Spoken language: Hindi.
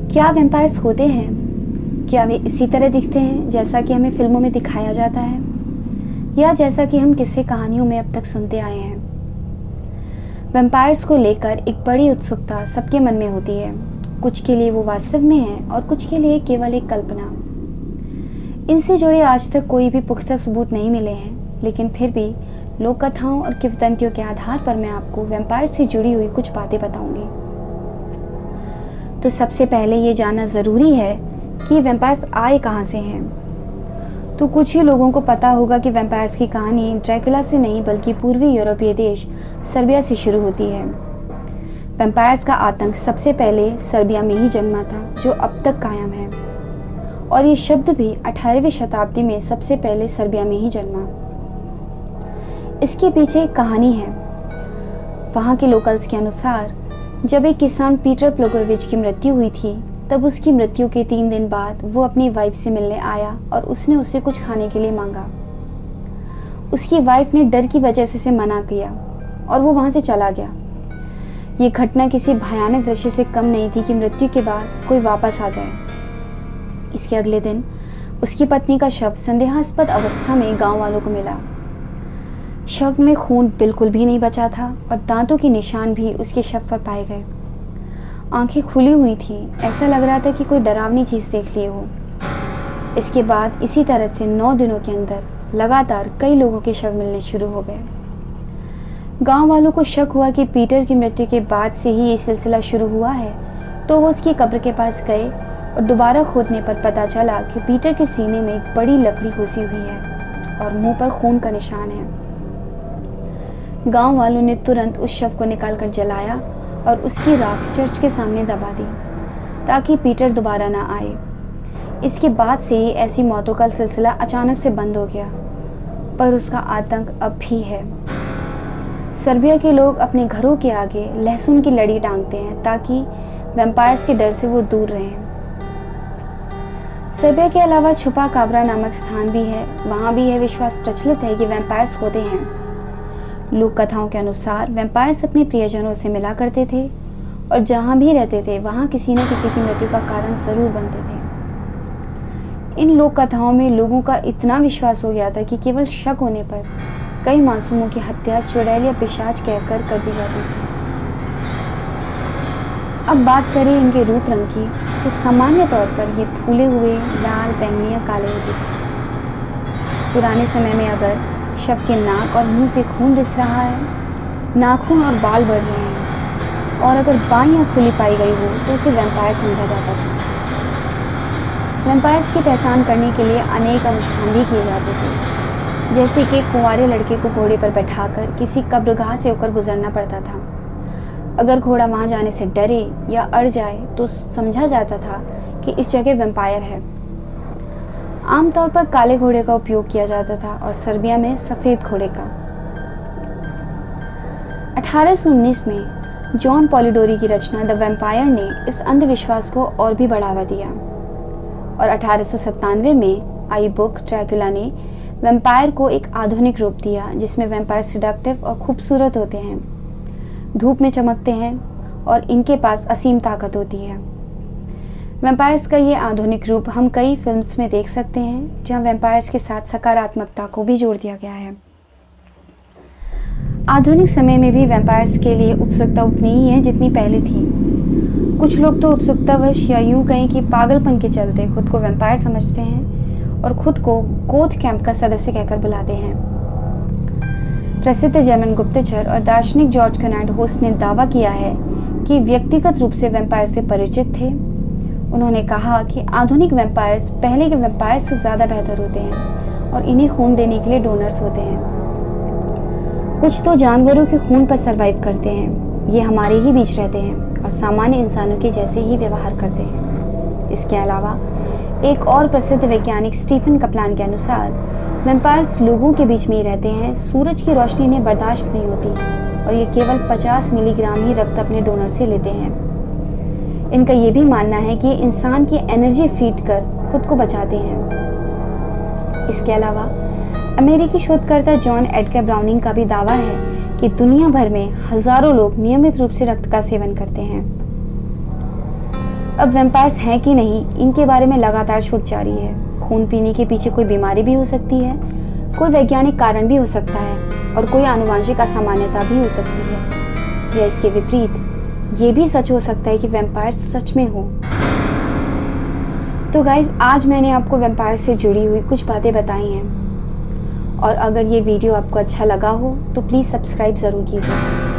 क्या वैम्पायर्स होते हैं? क्या वे इसी तरह दिखते हैं जैसा कि हमें फिल्मों में दिखाया जाता है, या जैसा कि हम किस्से कहानियों में अब तक सुनते आए हैं? वैम्पायर्स को लेकर एक बड़ी उत्सुकता सबके मन में होती है। कुछ के लिए वो वास्तव में है और कुछ के लिए केवल एक कल्पना। इनसे जुड़े आज तक कोई भी पुख्ता सबूत नहीं मिले हैं, लेकिन फिर भी लोक कथाओं और किंवदंतियों के आधार पर मैं आपको वैम्पायर से जुड़ी हुई कुछ बातें बताऊंगी। तो सबसे पहले ये जानना ज़रूरी है कि वैम्पायर्स आए कहाँ से हैं। तो कुछ ही लोगों को पता होगा कि वैम्पायर्स की कहानी ड्रैकुला से नहीं बल्कि पूर्वी यूरोपीय देश सर्बिया से शुरू होती है। वैम्पायर्स का आतंक सबसे पहले सर्बिया में ही जन्मा था, जो अब तक कायम है, और ये शब्द भी 18वीं शताब्दी में सबसे पहले सर्बिया में ही जन्मा। इसके पीछे एक कहानी है। वहाँ के लोकल्स के अनुसार जब एक किसान पीटर प्लोगोविच की मृत्यु हुई थी, तब उसकी मृत्यु के 3 दिन बाद वो अपनी वाइफ से मिलने आया और उसने उससे कुछ खाने के लिए मांगा। उसकी वाइफ ने डर की वजह से उसे मना किया और वो वहाँ से चला गया। ये घटना किसी भयानक दृश्य से कम नहीं थी कि मृत्यु के बाद कोई वापस आ जाए। इसके अगले दिन उसकी पत्नी का शव संदेहास्पद अवस्था में गांव वालों को मिला। शव में खून बिल्कुल भी नहीं बचा था और दांतों के निशान भी उसके शव पर पाए गए। आंखें खुली हुई थी, ऐसा लग रहा था कि कोई डरावनी चीज़ देख ली हो। इसके बाद इसी तरह से 9 दिनों के अंदर लगातार कई लोगों के शव मिलने शुरू हो गए। गांव वालों को शक हुआ कि पीटर की मृत्यु के बाद से ही ये सिलसिला शुरू हुआ है, तो वो उसकी कब्र के पास गए और दोबारा खोदने पर पता चला कि पीटर के सीने में एक बड़ी लकड़ी घुसी हुई है और मुंह पर खून का निशान है। गांव वालों ने तुरंत उस शव को निकालकर जलाया और उसकी राख चर्च के सामने दबा दी ताकि पीटर दोबारा ना आए। इसके बाद से ही ऐसी मौतों का सिलसिला अचानक से बंद हो गया, पर उसका आतंक अब भी है। सर्बिया के लोग अपने घरों के आगे लहसुन की लड़ी टांगते हैं ताकि वैम्पायर्स के डर से वो दूर रहें। सर्बिया के अलावा छुपा काबरा नामक स्थान भी है। वहाँ भी यह विश्वास प्रचलित है कि वैम्पायर्स होते हैं। लोक कथाओं के अनुसार वैम्पायर्स अपने प्रियजनों से मिला करते थे और जहाँ भी रहते थे वहाँ किसी न किसी की मृत्यु का कारण जरूर बनते थे। इन लोक कथाओं में लोगों का इतना विश्वास हो गया था कि केवल शक होने पर कई मासूमों की हत्या चुड़ैल या पिशाच कहकर कर दी जाती थी। अब बात करें इनके रूप रंग की, तो सामान्य तौर पर ये फूले हुए लाल, बैंगनी या काले होते थे। पुराने समय में अगर शव के नाक और मुंह से खून रिस रहा है, नाखून और बाल बढ़ रहे हैं और अगर बाईं आंख खुली पाई गई हो तो उसे वैम्पायर समझा जाता था। वैम्पायर्स की पहचान करने के लिए अनेक अनुष्ठान भी किए जाते थे, जैसे कि कुंवारे लड़के को घोड़े पर बैठाकर किसी कब्रगाह से होकर गुजरना पड़ता था। अगर घोड़ा वहां जाने से डरे या अड़ जाए तो समझा जाता था कि इस जगह वैम्पायर है। आमतौर पर काले घोड़े का उपयोग किया जाता था और सर्बिया में सफेद घोड़े का। 1819 में जॉन पॉलिडोरी की रचना द वैम्पायर ने इस अंधविश्वास को और भी बढ़ावा दिया और 1897 में आई बुक ड्रैकुला ने वैम्पायर को एक आधुनिक रूप दिया, जिसमें वैम्पायर सिडक्टिव और खूबसूरत होते हैं, धूप में चमकते हैं और इनके पास असीम ताकत होती है। वैम्पायर्स का ये आधुनिक रूप हम कई फिल्म्स में देख सकते हैं, जहां वैम्पायर्स के साथ सकारात्मकता को भी जोड़ दिया गया है। आधुनिक समय में भी वैम्पायर्स के लिए उत्सुकता उतनी ही है जितनी पहले थी। कुछ लोग तो उत्सुकतावश या यूं कहें कि पागलपन के चलते खुद को वैम्पायर समझते हैं और खुद को गोथ कैंप का सदस्य कहकर बुलाते हैं। प्रसिद्ध जर्मन गुप्तचर और दार्शनिक जॉर्ज कर्नाड होस्ट ने दावा किया है कि व्यक्तिगत रूप से वैम्पायर से परिचित थे। उन्होंने कहा कि आधुनिक वैम्पायर्स पहले के वैम्पायर से ज़्यादा बेहतर होते हैं और इन्हें खून देने के लिए डोनर्स होते हैं। कुछ तो जानवरों के खून पर सर्वाइव करते हैं। ये हमारे ही बीच रहते हैं और सामान्य इंसानों के जैसे ही व्यवहार करते हैं। इसके अलावा एक और प्रसिद्ध वैज्ञानिक स्टीफन कप्लान के अनुसार वैम्पायर्स लोगों के बीच में ही रहते हैं। सूरज की रोशनी इन्हें बर्दाश्त नहीं होती और ये केवल 50 मिलीग्राम ही रक्त अपने डोनर से लेते हैं। इनका ये भी मानना है कि इंसान की एनर्जी फीड कर खुद को बचाते हैं। इसके अलावा अमेरिकी शोधकर्ता जॉन एडगर ब्राउनिंग का भी दावा है कि दुनिया भर में हजारों लोग नियमित रूप से रक्त का सेवन करते हैं। अब वैम्पायर्स हैं कि नहीं, इनके बारे में लगातार शोध जारी है। खून पीने के पीछे कोई बीमारी भी हो सकती है, कोई वैज्ञानिक कारण भी हो सकता है और कोई आनुवांशिक असामान्यता भी हो सकती है, या इसके विपरीत ये भी सच हो सकता है कि वैम्पायर्स सच में हो। तो गाइज, आज मैंने आपको वैम्पायर से जुड़ी हुई कुछ बातें बताई हैं, और अगर ये वीडियो आपको अच्छा लगा हो तो प्लीज़ सब्सक्राइब ज़रूर कीजिए।